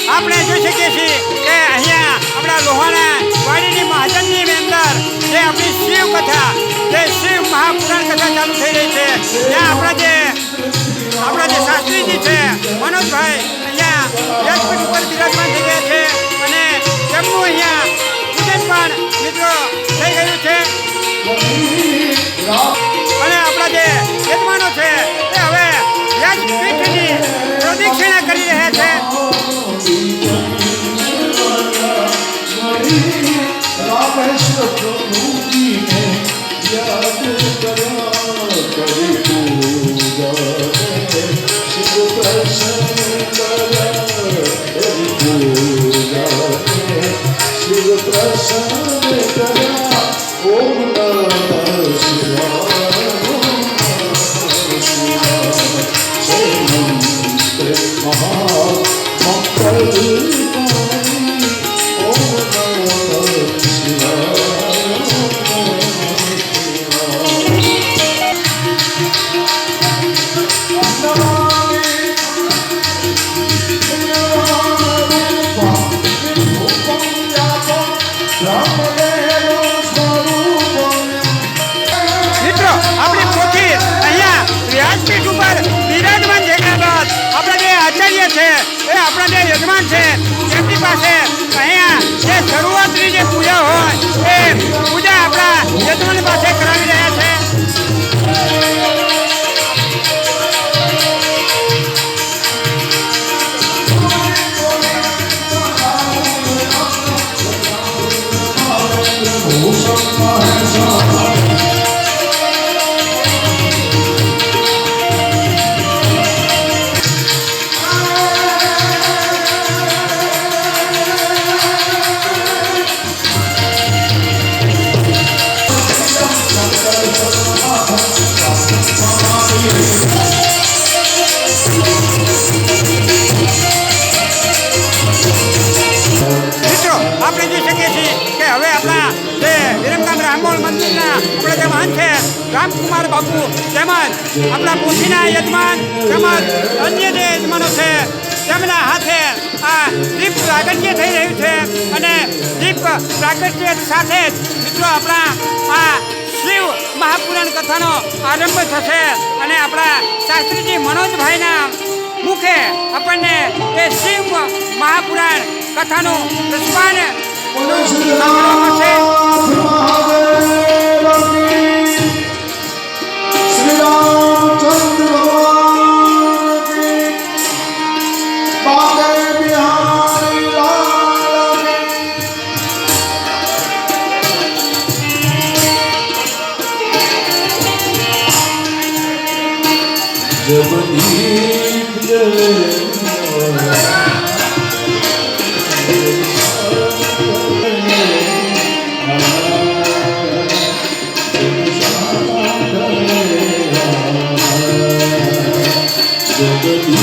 આપણે જોઈ શકીએ છીએ કે અહીંયા આપણા લોહાણા વાડીની મહાજનની અંદર જે આપણી શિવ કથા જે શિવ મહાપુરાણ કથા ચાલુ થઈ રહી છે ત્યાં આપણા જે શાસ્ત્રીજી છે મનોજભાઈ અહીંયા વ્યાસપીઠ ઉપર બિરાજમાન થઈ ગયા છે અને તેમનું અહીંયા પૂજન પણ મિત્રો થઈ ગયું છે અને આપણા જે યજમાનો છે એ હવે વ્યાસપીઠની પ્રદક્ષિણા કરી રહ્યા છે. યજમાન છે એમની પાસે અહીંયા જે શરૂઆતની જે પૂજા હોય એ પૂજા આપણા યજમાન પાસે કરાવી રહ્યા છે. આપણે જોઈ શકીએ છીએ કે હવે આપણા જે વિરમગામ રામોલ મંદિરના આપણા જે મહંત છે રામકુમાર બાપુ તેમજ આપણા પોથીના યજમાન તેમજ અન્ય જે યજમાનો છે તેમના હાથે આ દીપ પ્રાગટ્ય થઈ રહ્યું છે અને દીપ પ્રાગટ્ય સાથે જ મિત્રો આપણા આ શિવ મહાપુરાણ કથાનો આરંભ થશે અને આપણા શાસ્ત્રીજી મનોજભાઈના મુખે આપણને એ શિવ મહાપુરાણ કથાનું પ્રસ્પાન સાંભળવા મળશે. जब दीप जले